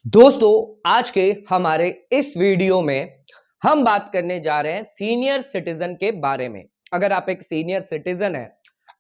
दोस्तों, आज के हमारे इस वीडियो में हम बात करने जा रहे हैं सीनियर सिटीजन के बारे में। अगर आप एक सीनियर सिटीजन है,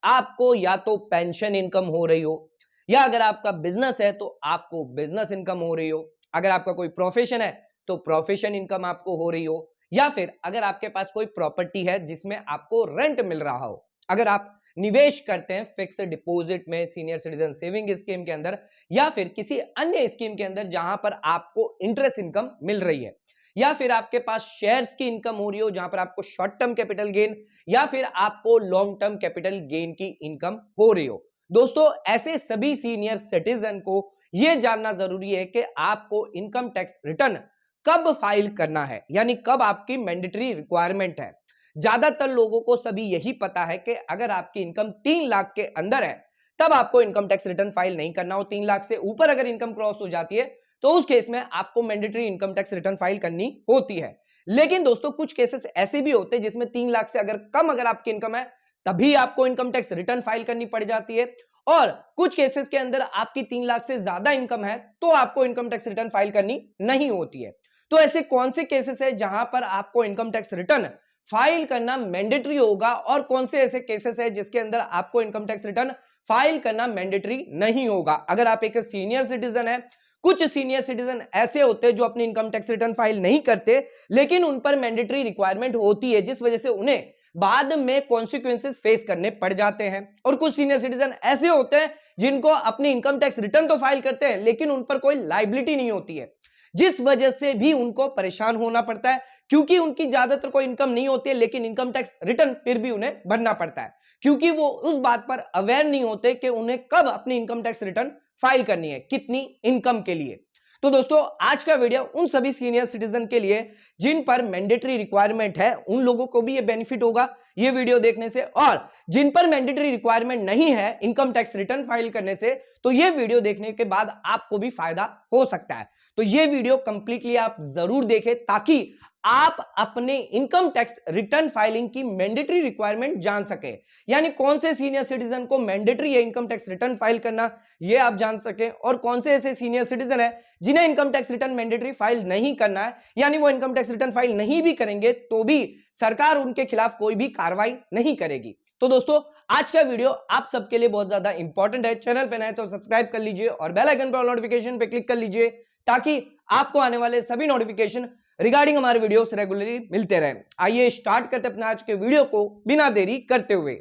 आपको या तो पेंशन इनकम हो रही हो, या अगर आपका बिजनेस है तो आपको बिजनेस इनकम हो रही हो, अगर आपका कोई प्रोफेशन है तो प्रोफेशन इनकम आपको हो रही हो, या फिर अगर आपके पास कोई प्रॉपर्टी है जिसमें आपको रेंट मिल रहा हो, अगर आप निवेश करते हैं फिक्स्ड डिपॉजिट में, सीनियर सिटीजन सेविंग स्कीम के अंदर, या फिर किसी अन्य स्कीम के अंदर जहां पर आपको इंटरेस्ट इनकम मिल रही है, या फिर आपके पास शेयर्स की इनकम हो रही हो जहां पर आपको शॉर्ट टर्म कैपिटल गेन या फिर आपको लॉन्ग टर्म कैपिटल गेन की इनकम हो रही हो। दोस्तों, ऐसे सभी सीनियर सिटीजन को यह जानना जरूरी है कि आपको इनकम टैक्स रिटर्न कब फाइल करना है, यानी कब आपकी मैंडेटरी रिक्वायरमेंट है। ज्यादातर लोगों को सभी यही पता है कि अगर आपकी इनकम 3 लाख के अंदर है तब आपको इनकम टैक्स रिटर्न फाइल नहीं करना हो। 3 लाख से ऊपर अगर इनकम क्रॉस हो जाती है तो उस केस में आपको mandatory income tax return file करनी होती है। लेकिन दोस्तों, कुछ केसेस ऐसे भी होते हैं जिसमें 3 लाख से अगर कम अगर आपकी इनकम है तभी आपको इनकम टैक्स रिटर्न फाइल करनी पड़ जाती है, और कुछ केसेस के अंदर आपकी 3 लाख से ज्यादा इनकम है तो आपको इनकम टैक्स रिटर्न फाइल करनी नहीं होती है। तो ऐसे कौन से केसेस है जहां पर आपको इनकम टैक्स रिटर्न फाइल करना मैंडेटरी होगा, और कौन से ऐसे केसेस है जिसके अंदर आपको इनकम टैक्स रिटर्न फाइल करना मैंडेटरी नहीं होगा। अगर आप एक सीनियर सिटीजन है, कुछ सीनियर सिटीजन ऐसे होते हैं जो अपनी इनकम टैक्स रिटर्न फाइल नहीं करते लेकिन उन पर मैंडेटरी रिक्वायरमेंट होती है, जिस वजह से उन्हें बाद में कॉन्सिक्वेंसेस फेस करने पड़ जाते हैं। और कुछ सीनियर सिटीजन ऐसे होते हैं जिनको अपनी इनकम टैक्स रिटर्न तो फाइल करते हैं लेकिन उन पर कोई लायबिलिटी नहीं होती है, जिस वजह से भी उनको परेशान होना पड़ता है, क्योंकि उनकी ज्यादातर कोई इनकम नहीं होती है लेकिन इनकम टैक्स रिटर्न फिर भी उन्हें भरना पड़ता है, क्योंकि वो उस बात पर अवेयर नहीं होते कि उन्हें कब अपनी इनकम टैक्स रिटर्न फाइल करनी है, कितनी इनकम के लिए। तो दोस्तों, आज का वीडियो उन सभी सीनियर सिटीजन के लिए जिन पर मैंडेटरी रिक्वायरमेंट है, उन लोगों को भी ये बेनिफिट होगा ये वीडियो देखने से, और जिन पर मैंडेटरी रिक्वायरमेंट नहीं है इनकम टैक्स रिटर्न फाइल करने से, तो ये वीडियो देखने के बाद आपको भी फायदा हो सकता है। तो ये वीडियो कंप्लीटली आप जरूर देखें ताकि आप अपने इनकम टैक्स रिटर्न फाइलिंग की मैंडेटरी रिक्वायरमेंट जान सके, यानी कौन से सीनियर सिटीजन को मैंडेटरी है इनकम टैक्स रिटर्न फाइल करना ये आप जान सके, और कौन से ऐसे सीनियर सिटीजन है जिन्हें income tax return mandatory file नहीं करना है, यानी वो इनकम टैक्स रिटर्न फाइल नहीं भी करेंगे तो भी सरकार उनके खिलाफ कोई भी कार्रवाई नहीं करेगी। तो दोस्तों, आज का वीडियो आप सबके लिए बहुत ज्यादा इंपॉर्टेंट है। चैनल पे नए तो सब्सक्राइब कर लीजिए और बेल आइकन पर नोटिफिकेशन पे क्लिक कर लीजिए ताकि आपको आने वाले सभी नोटिफिकेशन रिगार्डिंग हमारे वीडियोस रेगुलरली मिलते रहे। आइए स्टार्ट करते हैं अपने आज के वीडियो को बिना देरी करते हुए।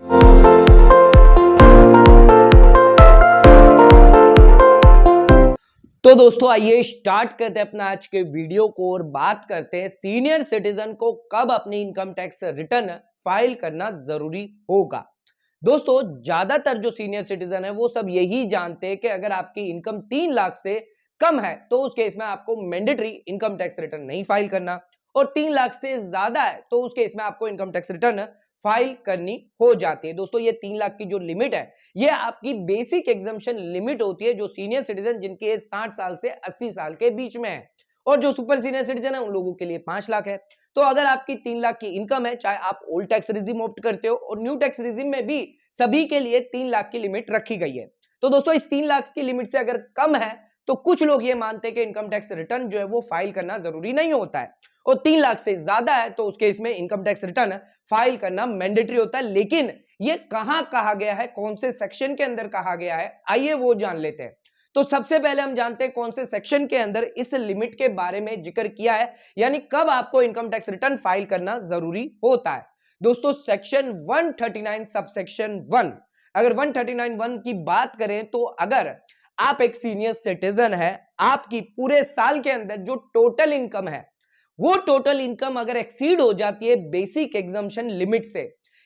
तो दोस्तों, आइए स्टार्ट करते हैं अपना आज के वीडियो को और बात करते हैं सीनियर सिटीजन को कब अपनी इनकम टैक्स रिटर्न फाइल करना जरूरी होगा। दोस्तों, ज्यादातर जो सीनियर सिटीजन है वो सब यही जानते हैं कि अगर आपकी इनकम 3 लाख से कम है तो उस केस में आपको मैंडेटरी इनकम टैक्स रिटर्न नहीं फाइल करना, और 3 लाख से ज्यादा है तो उस केस में आपको इनकम टैक्स रिटर्न फाइल करनी हो जाती है। दोस्तों, ये 3 लाख की जो लिमिट है ये आपकी बेसिक एग्जम्पशन लिमिट होती है, जो सीनियर सिटीजन जिनकी एज 60 साल से 80 साल के बीच में है, और जो सुपर सीनियर सिटीजन है उन लोगों के लिए 5 लाख है। तो अगर आपकी 3 लाख की इनकम है, चाहे आप ओल्ड टैक्स रिजिम ऑप्ट करते हो और न्यू टैक्स रिजिम में भी सभी के लिए 3 लाख की लिमिट रखी गई है। तो दोस्तों, इस 3 लाख की लिमिट से अगर कम है तो कुछ लोग ये मानते हैं कि इनकम टैक्स रिटर्न जो है वो फाइल करना जरूरी नहीं होता है, और 3 लाख से ज्यादा है तो उसके इसमें इनकम टैक्स रिटर्न फाइल करना मैंडेटरी होता है। लेकिन ये कहां कहा गया है, कौन से सेक्शन के अंदर कहा गया है, आइए वो जान लेते हैं। तो सबसे पहले हम जानते हैं कौन से सेक्शन के अंदर इस लिमिट के बारे में जिक्र किया है, यानी कब आपको इनकम टैक्स रिटर्न फाइल करना जरूरी होता है। दोस्तों, सेक्शन 139 सबसेक्शन 1, अगर 139(1) की बात करें तो अगर आप एक सीनियर सिटीजन है, आपकी पूरे साल के अंदर जो टोटल इनकम है वो टोटल इनकम अगर एक्सीड हो जाती है बेसिक एग्जम्पशन लिमिट से,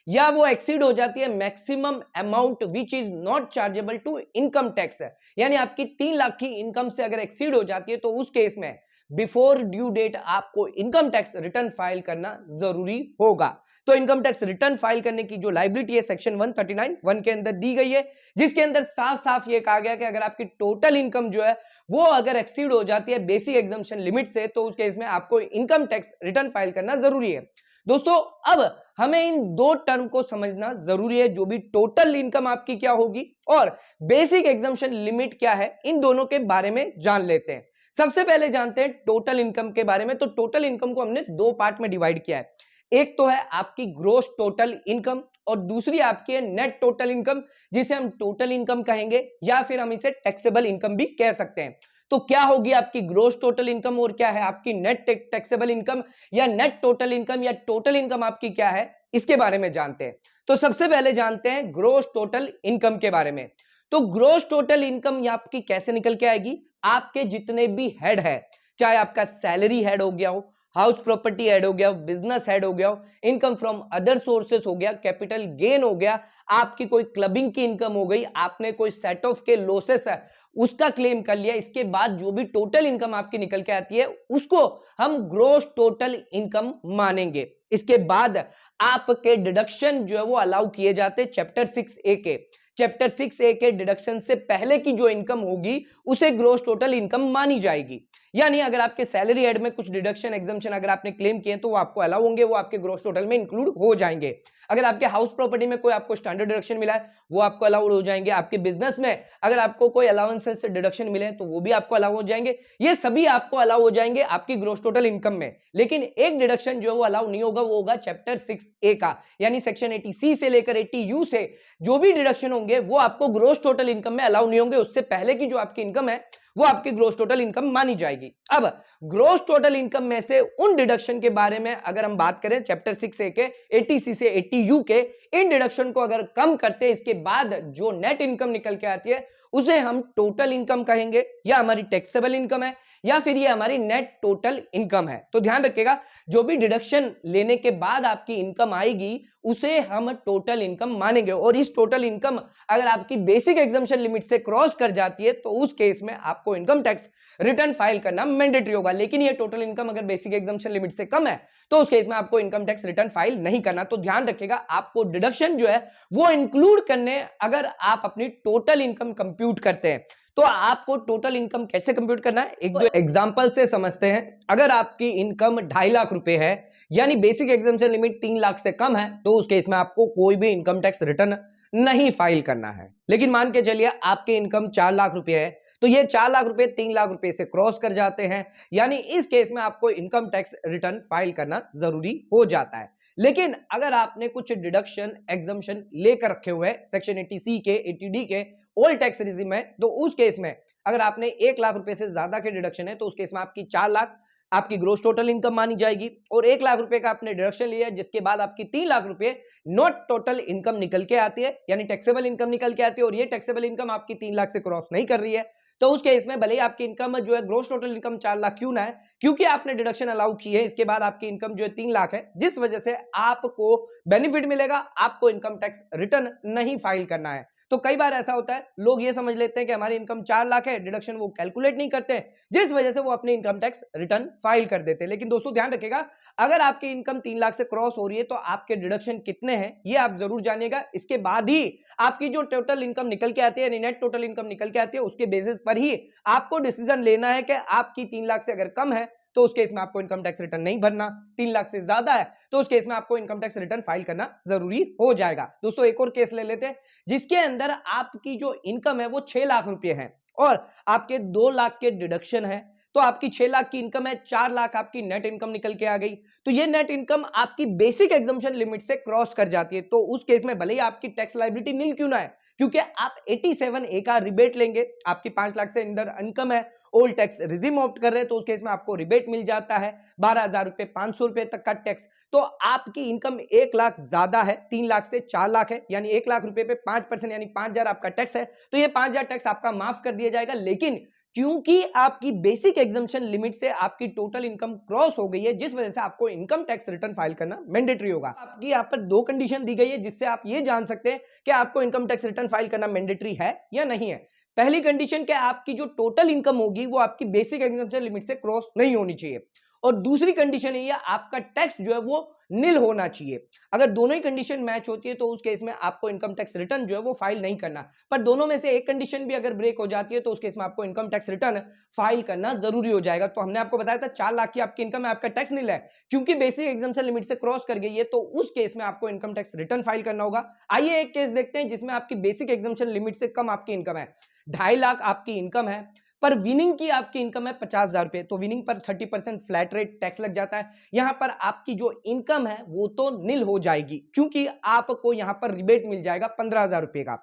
या वो एक्सीड हो जाती है maximum amount which is not chargeable to income tax, यानी आपकी 3 लाख की इनकम से अगर एक्सीड हो जाती है तो उस केस में बिफोर ड्यू डेट आपको इनकम टैक्स रिटर्न फाइल करना जरूरी होगा। तो इनकम टैक्स रिटर्न फाइल करने की जो लायबिलिटी है सेक्शन 139(1) के अंदर दी गई है, जिसके अंदर साफ साफ ये कहा गया कि अगर आपकी टोटल इनकम जो है वो अगर एक्सीड हो जाती है बेसिक एग्जम्पशन लिमिट से तो उस केस में आपको इनकम टैक्स रिटर्न फाइल करना जरूरी है। दोस्तों, अब हमें इन दो टर्म को समझना जरूरी है, जो भी टोटल इनकम आपकी क्या होगी और बेसिक एग्जम्पशन लिमिट क्या है, इन दोनों के बारे में जान लेते हैं। सबसे पहले जानते हैं टोटल इनकम के बारे में। तो टोटल इनकम को हमने दो पार्ट में डिवाइड किया है। एक तो है आपकी ग्रॉस टोटल इनकम और दूसरी आपकी है नेट टोटल इनकम, जिसे हम टोटल इनकम कहेंगे या फिर हम इसे टैक्सेबल इनकम भी कह सकते हैं। तो क्या होगी आपकी ग्रॉस टोटल इनकम और क्या है आपकी नेट टैक्सेबल इनकम, या नेट टोटल इनकम या टोटल इनकम आपकी क्या है, इसके बारे में जानते हैं। तो सबसे पहले जानते हैं ग्रॉस टोटल इनकम के बारे में। तो ग्रॉस टोटल इनकम आपकी कैसे निकल के आएगी, आपके जितने भी हेड है, चाहे आपका सैलरी हेड हो गया हो, हाउस प्रॉपर्टी हेड हो गया, बिजनेस हेड हो गया, इनकम फ्रॉम अदर सोर्सेस हो गया, कैपिटल गेन हो गया, आपकी कोई क्लबिंग की इनकम हो गई, आपने कोई सेट ऑफ के लॉसेस है उसका क्लेम कर लिया, इसके बाद जो भी टोटल इनकम आपकी निकल के आती है उसको हम ग्रॉस टोटल इनकम मानेंगे। इसके बाद आपके डिडक्शन जो है वो अलाउ किए जाते हैं चैप्टर 6A के। चैप्टर 6A के डिडक्शन से पहले की जो इनकम होगी उसे ग्रॉस टोटल इनकम मानी जाएगी। यानी अगर आपके सैलरी हेड में कुछ डिडक्शन एग्जम्पशन अगर आपने क्लेम किए तो वो आपको अलाउ होंगे, वो आपके ग्रॉस टोटल में इंक्लूड हो जाएंगे। अगर आपके हाउस प्रॉपर्टी में कोई आपको स्टैंडर्ड डिडक्शन मिला है वो आपको अलाउड हो जाएंगे। आपके बिजनेस में अगर आपको कोई अलाउंसेस से डिडक्शन मिले तो वो भी आपको अलाउ हो जाएंगे। ये सभी आपको अलाउ हो जाएंगे आपकी ग्रॉस टोटल इनकम में। लेकिन एक डिडक्शन जो है वो अलाउ नहीं होगा, वो होगा चैप्टर 6A का, यानी सेक्शन 80C से लेकर 80U से जो भी डिडक्शन होंगे वो आपको ग्रॉस टोटल इनकम में अलाउ नहीं होंगे। उससे पहले की जो आपकी इनकम है वो आपकी ग्रॉस टोटल इनकम मानी जाएगी। अब ग्रॉस टोटल इनकम में से उन डिडक्शन के बारे में अगर हम बात करें चैप्टर 6A के 80C से 80U के, इन डिडक्शन को अगर कम करते हैं इसके बाद जो नेट इनकम निकल के आती है उसे हम टोटल इनकम कहेंगे, या हमारी टैक्सेबल इनकम है, या फिर ये हमारी नेट टोटल इनकम है। तो ध्यान रखिएगा, जो भी डिडक्शन लेने के बाद आपकी इनकम आएगी उसे हम टोटल इनकम मानेंगे। और इस टोटल इनकम अगर आपकी बेसिक एग्जम्पशन लिमिट से क्रॉस कर जाती है तो उस केस में आपको इनकम टैक्स रिटर्न फाइल करना मैंडेटरी होगा। लेकिन ये टोटल इनकम अगर बेसिक एग्जम्पशन लिमिट से कम है तो उस केस में आपको इनकम टैक्स रिटर्न फाइल नहीं करना। तो ध्यान रखिएगा, आपको डिडक्शन जो है वो इंक्लूड करने अगर आप अपनी टोटल इनकम कंप्यूट करते हैं तो आपको टोटल इनकम कैसे कंप्यूट करना है, एक दो एग्जांपल से समझते हैं। अगर आपकी इनकम 2.5 लाख रुपए है, यानी बेसिक एग्जम्पशन लिमिट 3 लाख से कम है, तो उस केस में आपको कोई भी इनकम टैक्स रिटर्न नहीं फाइल करना है। लेकिन मान के चलिए आपकी इनकम 4 लाख रुपए है, तो ये 4 लाख रुपए 3 लाख रुपए से क्रॉस कर जाते हैं, यानी इस केस में आपको इनकम टैक्स रिटर्न फाइल करना जरूरी हो जाता है। लेकिन अगर आपने कुछ डिडक्शन एग्जम्पशन लेकर रखे हुए हैं सेक्शन 80C के 80D के ओल्ड टैक्स रिजिम में, तो उस केस में अगर आपने 1 लाख रुपए से ज्यादा के डिडक्शन है तो उस केस में आपकी 4 लाख आपकी ग्रोस टोटल इनकम मानी जाएगी। और 1 लाख रुपए का आपने डिडक्शन लिया जिसके बाद आपकी 3 लाख रुपए नॉट टोटल इनकम निकल के आती है, यानी टैक्सेबल इनकम निकल के आती है, और ये टैक्सेबल इनकम आपकी 3 लाख से क्रॉस नहीं कर रही है, तो उस केस में भले ही आपकी इनकम जो है ग्रोस टोटल इनकम 4 लाख क्यों ना है, क्योंकि आपने डिडक्शन अलाउ की है, इसके बाद आपकी इनकम जो है 3 लाख है, जिस वजह से आपको बेनिफिट मिलेगा, आपको इनकम टैक्स रिटर्न नहीं फाइल करना है। तो कई बार ऐसा होता है, लोग ये समझ लेते हैं कि हमारी इनकम 4 लाख है, डिडक्शन वो कैलकुलेट नहीं करते, जिस वजह से वो अपनी इनकम टैक्स रिटर्न फाइल कर देते हैं। लेकिन दोस्तों ध्यान रखिएगा, अगर आपकी इनकम 3 लाख से क्रॉस हो रही है तो आपके डिडक्शन कितने हैं ये आप जरूर जानिएगा। इसके बाद ही आपकी जो टोटल इनकम निकल के आती है, नेट टोटल इनकम निकल के आती है, उसके बेसिस पर ही आपको डिसीजन लेना है कि आपकी 3 लाख से अगर कम है तो उस केस में आपको इनकम टैक्स रिटर्न नहीं भरना, 3 लाख से ज्यादा है तो उस केस में आपको इनकम टैक्स रिटर्न फाइल करना जरूरी हो जाएगा। दोस्तों एक और केस ले लेते हैं जिसके अंदर आपकी जो इनकम है वो 6 लाख रुपए है और आपके 2 लाख के डिडक्शन है, तो आपकी 6 लाख की इनकम है, 4 लाख आपकी नेट इनकम निकल के आ गई, तो ये नेट इनकम आपकी बेसिक एग्जम्पशन लिमिट से क्रॉस कर जाती है। तो उस केस में भले ही आपकी टैक्स लायबिलिटी नील क्यों ना है, क्योंकि आप 87A का रिबेट लेंगे, आपकी 5 लाख से अंदर इनकम है, ओल्ड टैक्स रिजिम ऑप्ट कर रहे हैं तो उस केस में आपको रिबेट मिल जाता है 12,000 रुपए 500 रुपए तक का टैक्स। तो आपकी इनकम 1 लाख ज्यादा है, 3 लाख से 4 लाख है, यानी 1 लाख रुपए पे 5% यानी 5,000 आपका टैक्स है, तो ये 5,000 टैक्स आपका माफ कर दिया जाएगा। लेकिन क्योंकि आपकी बेसिक एग्जम्पशन लिमिट से आपकी टोटल इनकम क्रॉस हो गई है, जिस वजह से आपको इनकम टैक्स रिटर्न फाइल करना मैंडेटरी होगा। आपकी यहाँ पर 2 कंडीशन दी गई है जिससे आप ये जान सकते हैं कि आपको इनकम टैक्स रिटर्न फाइल करना मैंडेटरी है या नहीं है। पहली कंडीशन कि आपकी जो टोटल इनकम होगी वो आपकी बेसिक एग्जम्पशन लिमिट से क्रॉस नहीं होनी चाहिए, और दूसरी कंडीशन ये आपका टैक्स जो है वो नील होना चाहिए। अगर दोनों ही कंडीशन मैच होती है तो उस केस में आपको इनकम टैक्स रिटर्न जो है वो फाइल नहीं करना, पर दोनों में से एक कंडीशन भी अगर ब्रेक हो जाती है तो उस केस में आपको इनकम टैक्स रिटर्न फाइल करना जरूरी हो जाएगा। तो हमने आपको बताया था 4 लाख की आपकी इनकम है, आपका टैक्स नील है, क्योंकि बेसिक एग्जम्पशन लिमिट से क्रॉस कर गई है तो उस केस में आपको इनकम टैक्स रिटर्न फाइल करना होगा। आइए एक केस देखते हैं जिसमें आपकी बेसिक एग्जम्पशन लिमिट से कम आपकी इनकम है, 2.5 लाख आपकी इनकम है, पर विनिंग की आपकी इनकम है 50,000 रुपए, तो विनिंग पर 30% फ्लैट रेट टैक्स लग जाता है। यहां पर आपकी जो इनकम है वो तो नील हो जाएगी, क्योंकि आपको यहां पर रिबेट मिल जाएगा 15,000 रुपए का।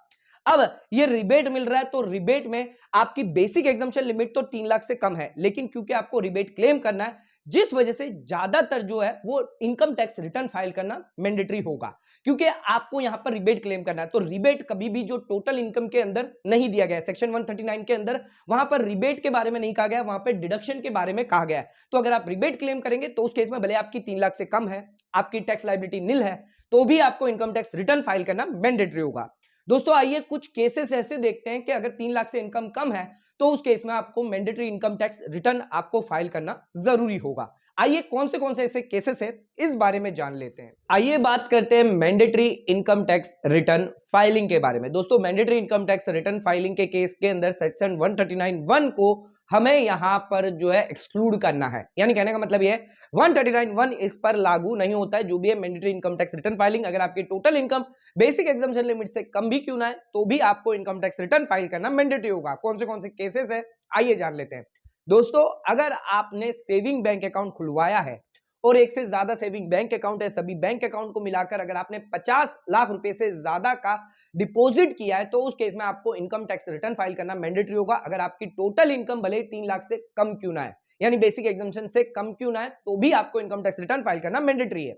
अब ये रिबेट मिल रहा है, तो रिबेट में आपकी बेसिक एग्जम्पशन लिमिट तो 3 लाख से कम है, लेकिन क्योंकि आपको रिबेट क्लेम करना है, जिस वजह से ज्यादातर जो है वो इनकम टैक्स रिटर्न फाइल करना मैंडेटरी होगा, क्योंकि आपको यहां पर रिबेट क्लेम करना है। तो रिबेट कभी भी जो टोटल इनकम के अंदर नहीं दिया गया है, सेक्शन 139 के अंदर वहां पर रिबेट के बारे में नहीं कहा गया, वहां पर डिडक्शन के बारे में कहा गया है। तो अगर आप रिबेट क्लेम करेंगे तो उस केस में भले आपकी 3 लाख से कम है, आपकी टैक्स लायबिलिटी नील है, तो भी आपको इनकम टैक्स रिटर्न फाइल करना मैंडेटरी होगा। दोस्तों आइए कुछ केसेस ऐसे देखते हैं कि अगर 3 लाख से इनकम कम है तो उस केस में आपको मैंडेटरी इनकम टैक्स रिटर्न आपको फाइल करना जरूरी होगा। आइए कौन से ऐसे केसेस है इस बारे में जान लेते हैं। आइए बात करते हैं mandatory income tax return filing के बारे में। दोस्तों mandatory income tax return filing के केस के अंदर सेक्शन 139(1) को हमें यहां पर जो है एक्सक्लूड करना है, यानी कहने का मतलब यह है 139(1) इस पर लागू नहीं होता है। जो भी है mandatory income tax return filing, अगर आपकी total income basic exemption limit से कम भी क्यों ना है तो भी आपको इनकम टैक्स रिटर्न फाइल करना मैंडेटरी होगा। कौन से केसेस है आइए जान लेते हैं। दोस्तों अगर आपने सेविंग बैंक अकाउंट खुलवाया है और एक से ज्यादा सेविंग बैंक अकाउंट है, सभी बैंक अकाउंट को मिलाकर अगर आपने 50 लाख रुपए से ज्यादा का डिपॉजिट किया है तो उस केस में आपको इनकम टैक्स रिटर्न फाइल करना मैंडेटरी होगा। अगर आपकी टोटल इनकम भले ही 3 लाख से कम क्यों ना है, यानी बेसिक एग्जम्पशन से कम क्यों ना है, तो भी आपको इनकम टैक्स रिटर्न फाइल करना मैंडेटरी है।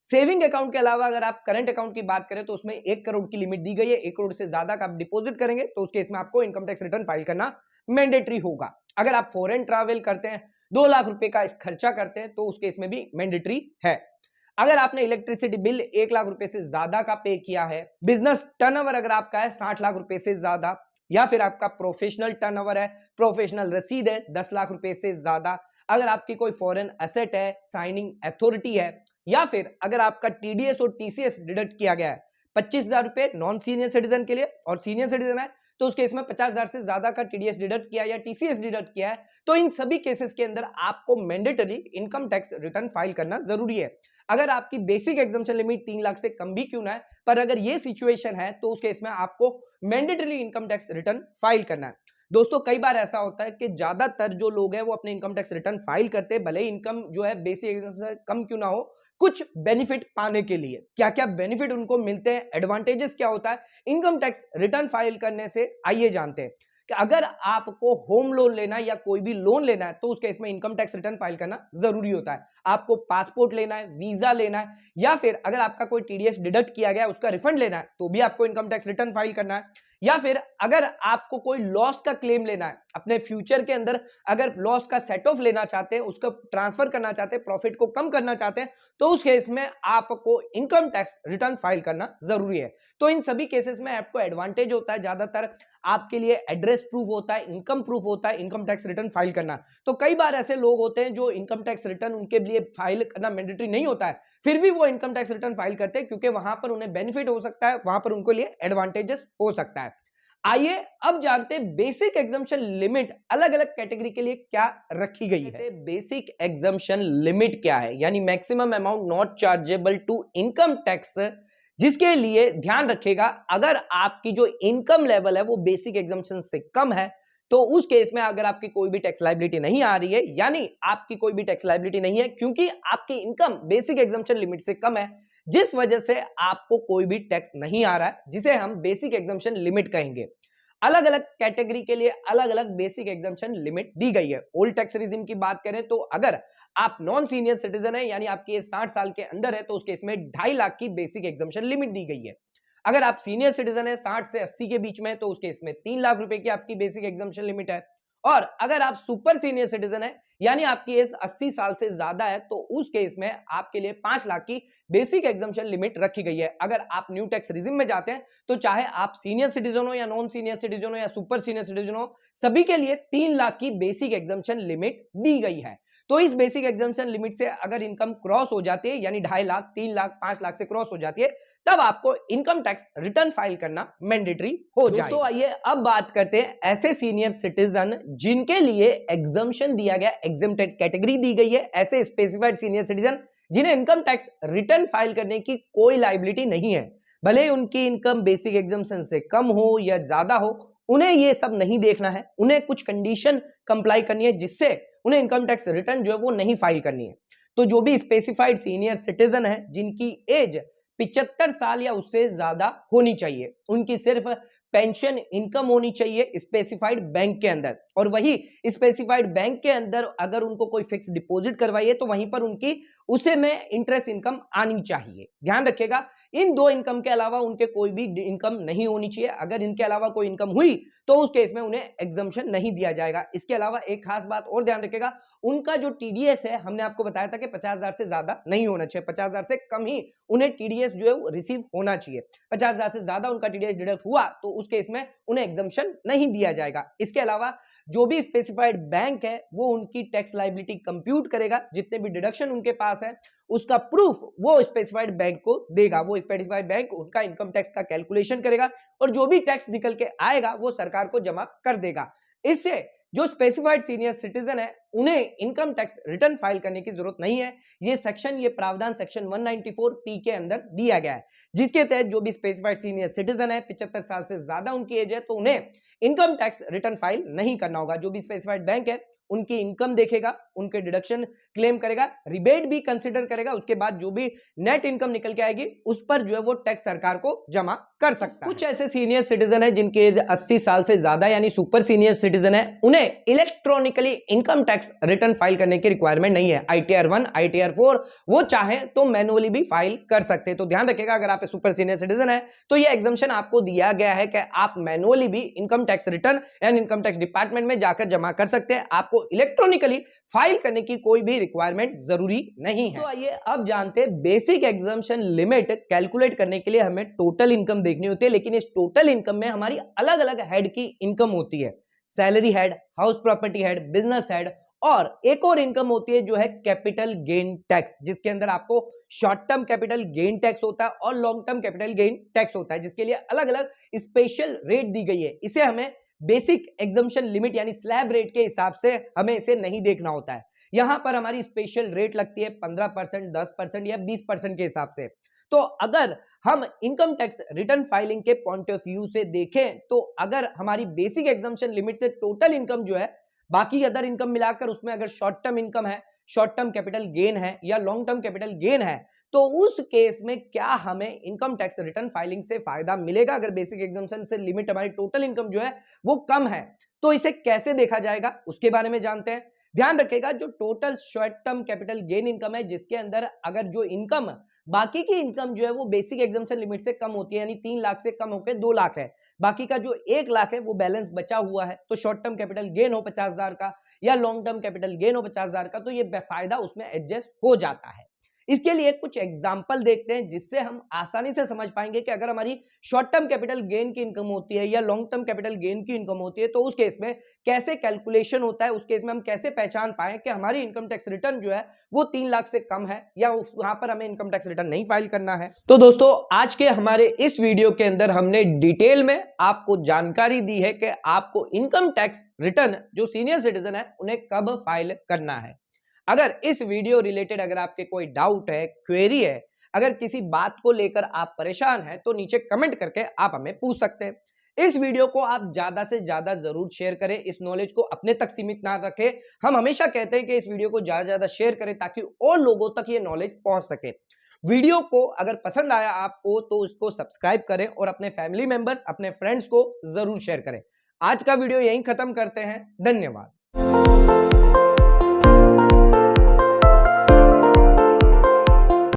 सेविंग अकाउंट के अलावा अगर आप करंट अकाउंट की बात करें तो उसमें 1 करोड़ की लिमिट दी गई है, 1 करोड़ से ज्यादा का आप डिपॉजिट करेंगे तो उस केस में आपको इनकम टैक्स रिटर्न फाइल करना मैंडेटरी होगा। अगर आप फॉरेन ट्रैवल करते हैं, 2 लाख रुपए का खर्चा करते हैं तो उस केस में भी मैंडेटरी है। अगर आपने इलेक्ट्रिसिटी बिल 1 लाख रुपए से ज्यादा का पे किया है, बिजनेस टर्नओवर अगर आपका है 60 लाख रुपए से ज्यादा, या फिर आपका प्रोफेशनल टर्नओवर है, प्रोफेशनल रसीद है 10 लाख रुपए से ज्यादा, अगर आपकी कोई फॉरेन एसेट है, साइनिंग अथॉरिटी है, या फिर अगर आपका टीडीएस और टीसीएस डिडक्ट किया गया है 25,000 रुपए नॉन सीनियर सिटीजन के लिए और सीनियर सिटीजन है तो उस केस में 50,000 से ज्यादा का टीडीएस डिडक्ट किया या टीसीएस डिडक्ट किया है, तो इन सभी केसेस के अंदर आपको mandatory income tax return file करना जरूरी है। अगर आपकी बेसिक एग्जम्पशन लिमिट 3 लाख से कम भी क्यों ना है, पर अगर ये सिचुएशन है तो उस केस में आपको mandatory income tax return file करना है। दोस्तों कई बार ऐसा होता है कि ज्यादातर जो लोग हैं वो अपने इनकम टैक्स रिटर्न फाइल करते हैं, भले इनकम जो है बेसिक एग्जम्पशन से कम क्यों ना हो, कुछ बेनिफिट पाने के लिए। क्या क्या बेनिफिट उनको मिलते हैं, एडवांटेजेस क्या होता है इनकम टैक्स रिटर्न फाइल करने से, आइए जानते हैं। कि अगर आपको होम लोन लेना है या कोई भी लोन लेना है तो उस केस में इनकम टैक्स रिटर्न फाइल करना जरूरी होता है। आपको पासपोर्ट लेना है, वीजा लेना है, या फिर अगर आपका कोई टीडीएस डिडक्ट किया गया है उसका रिफंड लेना है तो भी आपको इनकम टैक्स रिटर्न फाइल करना है। या फिर अगर आपको कोई लॉस का क्लेम लेना है अपने फ्यूचर के अंदर, अगर लॉस का सेट ऑफ लेना चाहते हैं, उसको ट्रांसफर करना चाहते हैं, प्रॉफिट को कम करना चाहते हैं, तो उस केस में आपको इनकम टैक्स रिटर्न फाइल करना जरूरी है। तो इन सभी केसेस में आपको एडवांटेज होता है, ज्यादातर आपके लिए एड्रेस प्रूफ होता है, इनकम प्रूफ होता है इनकम टैक्स रिटर्न फाइल करना। तो कई बार ऐसे लोग होते हैं जो इनकम टैक्स रिटर्न उनके लिए फाइल करना मैंडेटरी नहीं होता है, फिर भी वो इनकम टैक्स रिटर्न फाइल करते हैं क्योंकि वहां पर उन्हें बेनिफिट हो सकता है, वहां पर उनके लिए एडवांटेजेस हो सकता है। आइए अब जानते हैं बेसिक एग्जम्पशन लिमिट अलग अलग कैटेगरी के लिए क्या रखी गई है। बेसिक एग्जम्पशन लिमिट क्या है, यानी maximum amount not chargeable to income tax, जिसके लिए ध्यान रखेगा अगर आपकी जो इनकम लेवल है वो बेसिक एग्जम्पशन से कम है तो उस केस में अगर आपकी कोई भी टैक्स लायबिलिटी नहीं आ रही है, यानी आपकी कोई भी टैक्स लायबिलिटी नहीं है क्योंकि आपकी इनकम बेसिक एग्जम्पशन लिमिट से कम है, जिस वजह से आपको कोई भी टैक्स नहीं आ रहा है, जिसे हम बेसिक एग्जम्पशन लिमिट कहेंगे। अलग अलग कैटेगरी के लिए अलग अलग बेसिक एग्जम्पशन लिमिट दी गई है। ओल्ड टैक्स रिजिम की बात करें तो अगर आप नॉन सीनियर सिटीजन है, यानी आपकी एज 60 साल के अंदर है, तो उस केस में 2.5 लाख की बेसिक एग्जम्पशन लिमिट दी गई है। अगर आप सीनियर सिटीजन है 60 से 80 के बीच में, तो उस केस में 3 लाख रुपए की आपकी बेसिक एग्जम्पशन लिमिट है। और अगर आप सुपर सीनियर सिटीजन है, यानी आपकी एज 80 साल से ज्यादा है, तो उस केस में आपके लिए 5 लाख की बेसिक एग्जम्पशन लिमिट रखी गई है। अगर आप न्यू टैक्स रिजिम में जाते हैं तो चाहे आप सीनियर सिटीजन हो या नॉन सीनियर सिटीजन हो या सुपर सीनियर सिटीजन हो, सभी के लिए 3 लाख की बेसिक एग्जम्पशन लिमिट दी गई है। तो इस बेसिक एग्जम्पशन लिमिट से अगर इनकम क्रॉस हो जाती है, यानी 2.5 लाख, 3 लाख, 5 लाख से क्रॉस हो जाती है, तब आपको इनकम टैक्स रिटर्न फाइल करना मैंडेटरी हो जाए। दोस्तों आइए अब बात करते हैं ऐसे सीनियर सिटीजन जिनके लिए एग्जम्पशन दिया गया, एग्जेम्प्टेड कैटेगरी दी गई है, ऐसे स्पेसिफाइड सीनियर सिटीजन जिन्हें इनकम टैक्स रिटर्न फाइल करने की कोई लायबिलिटी नहीं है, भले उनकी इनकम बेसिक एग्जम्पशन से कम हो या ज्यादा हो, उन्हें ये सब नहीं देखना है, उन्हें कुछ कंडीशन कंप्लाई करनी है जिससे उन्हें इनकम टैक्स रिटर्न जो है वो नहीं फाइल करनी है। तो जो भी स्पेसिफाइड सीनियर सिटीजन है जिनकी एज 75 साल या उससे ज्यादा होनी चाहिए, उनकी सिर्फ पेंशन इनकम होनी चाहिए स्पेसिफाइड बैंक के अंदर, और वही स्पेसिफाइड बैंक के अंदर अगर उनको कोई फिक्स डिपॉजिट करवाई है तो वहीं पर उनकी उसे में इंटरेस्ट इनकम आनी चाहिए। ध्यान रखिएगा, इन दो इनकम के अलावा उनके कोई भी इनकम नहीं होनी चाहिए। अगर इनके अलावा कोई इनकम हुई तो उस केस में उन्हें एग्जम्पशन नहीं दिया जाएगा। इसके अलावा एक खास बात और ध्यान रखिएगा, उनका जो टीडीएस है हमने आपको बताया था कि 50,000 से ज्यादा नहीं होना चाहिए, 50,000 से कम ही उन्हें टीडीएस जो है वो रिसीव होना चाहिए। 50,000 से ज्यादा उनका टीडीएस डिडक्ट हुआ तो उस केस में उन्हें एग्जम्पशन नहीं दिया जाएगा। इसके अलावा जो भी स्पेसिफाइड बैंक है वो उनकी टैक्स लायबिलिटी कंप्यूट करेगा, जितने भी डिडक्शन उनके पास है उसका प्रूफ वो स्पेसिफाइड बैंक को देगा। वो स्पेसिफाइड बैंक उनका इनकम टैक्स का कैलकुलेशन करेगा और जो भी टैक्स निकल के आएगा वो सरकार को जमा कर देगा। इससे जो स्पेसिफाइड सीनियर सिटीजन है उन्हें इनकम टैक्स रिटर्न फाइल करने की जरूरत नहीं है। ये प्रावधान सेक्शन 194P के अंदर दिया गया है, जिसके तहत जो भी स्पेसिफाइड सीनियर सिटीजन है 75 साल से ज्यादा उनकी एज है तो उन्हें इनकम टैक्स रिटर्न फाइल नहीं करना होगा। जो भी स्पेसिफाइड बैंक है उनकी इनकम देखेगा, उनके डिडक्शन क्लेम करेगा, रिबेट भी कंसीडर करेगा, उसके बाद जो भी नेट इनकम निकल के आएगी उस पर जो है वो टैक्स सरकार को जमा कर सकता है। कुछ ऐसे सीनियर सिटीजन है जिनकी एज 80 साल से ज्यादा यानी सुपर सीनियर सिटीजन है, उन्हें electronically income tax return file करने की रिक्वायरमेंट नहीं है। ITR 1 ITR 4 वो चाहे तो मैनुअली भी फाइल कर सकते हैं। तो ध्यान रखिएगा, अगर आप सुपर सीनियर सिटीजन है तो ये एग्जम्पशन आपको दिया गया है कि आप मैनुअली भी income tax return and income tax department में जाकर जमा कर सकते हैं। आपको इलेक्ट्रॉनिकली फाइल करने की कोई भी रिक्वायरमेंट जरूरी नहीं है। तो आइए अब जानते हैं बेसिक एग्जम्पशन लिमिट कैलकुलेट करने के लिए हमें टोटल इनकम देखनी होती है, लेकिन इस टोटल इनकम में हमारी अलग अलग हेड की इनकम होती है। Salary head, house property head, business head, और एक और इनकम होती है जो है कैपिटल गेन टैक्स, जिसके अंदर आपको short term capital gain tax होता है और long term capital gain tax होता है, जिसके लिए अलग अलग स्पेशल रेट दी गई है। इसे हमें बेसिक एग्जम्पशन लिमिट यानी स्लैब रेट के हिसाब से हमें इसे नहीं देखना होता है। यहां पर हमारी स्पेशल रेट लगती है 15%, 10% या 20% के हिसाब से। तो अगर हम इनकम टैक्स रिटर्न फाइलिंग के पॉइंट ऑफ व्यू से देखें तो अगर हमारी बेसिक एग्जम्पशन लिमिट से टोटल इनकम जो है बाकी अदर इनकम मिलाकर उसमें अगर शॉर्ट टर्म इनकम है, शॉर्ट टर्म कैपिटल गेन है या लॉन्ग टर्म कैपिटल गेन है, तो उस केस में क्या हमें इनकम टैक्स रिटर्न फाइलिंग से फायदा मिलेगा? अगर बेसिक एग्जम्पशन से लिमिट हमारी टोटल इनकम जो है वो कम है तो इसे कैसे देखा जाएगा उसके बारे में जानते हैं। ध्यान रखिएगा, जो total short term capital gain income है जिसके अंदर अगर जो इनकम बाकी की इनकम जो है वो बेसिक एग्जम्पशन लिमिट से कम होती है यानी 3 लाख से कम होकर 2 लाख है, बाकी का जो 1 लाख है वो बैलेंस बचा हुआ है, तो शॉर्ट टर्म कैपिटल गेन हो 50,000 का या लॉन्ग टर्म कैपिटल गेन हो 50,000 का, तो ये बेफायदा उसमें एडजस्ट हो जाता है। इसके लिए कुछ एग्जाम्पल देखते हैं जिससे हम आसानी से समझ पाएंगे कि अगर हमारी शॉर्ट टर्म कैपिटल गेन की इनकम होती है या लॉन्ग टर्म कैपिटल गेन की इनकम होती है तो उस केस में कैसे कैलकुलेशन होता है, उस केस में हम कैसे पहचान पाए कि हमारी इनकम टैक्स रिटर्न जो है वो 3 लाख से कम है या वहां पर हमें इनकम टैक्स रिटर्न नहीं फाइल करना है। तो दोस्तों, आज के हमारे इस वीडियो के अंदर हमने डिटेल में आपको जानकारी दी है कि आपको इनकम टैक्स रिटर्न जो सीनियर सिटीजन है उन्हें कब फाइल करना है। अगर इस वीडियो रिलेटेड अगर आपके कोई डाउट है, क्वेरी है, अगर किसी बात को लेकर आप परेशान हैं तो नीचे कमेंट करके आप हमें पूछ सकते हैं। इस वीडियो को आप ज्यादा से ज्यादा जरूर शेयर करें, इस नॉलेज को अपने तक सीमित ना रखें। हम हमेशा कहते हैं कि इस वीडियो को ज्यादा से ज्यादा शेयर करें ताकि और लोगों तक ये नॉलेज पहुंच सके। वीडियो को अगर पसंद आया आपको तो उसको सब्सक्राइब करें और अपने फैमिली मेंबर्स, अपने फ्रेंड्स को जरूर शेयर करें। आज का वीडियो यहीं खत्म करते हैं। धन्यवाद।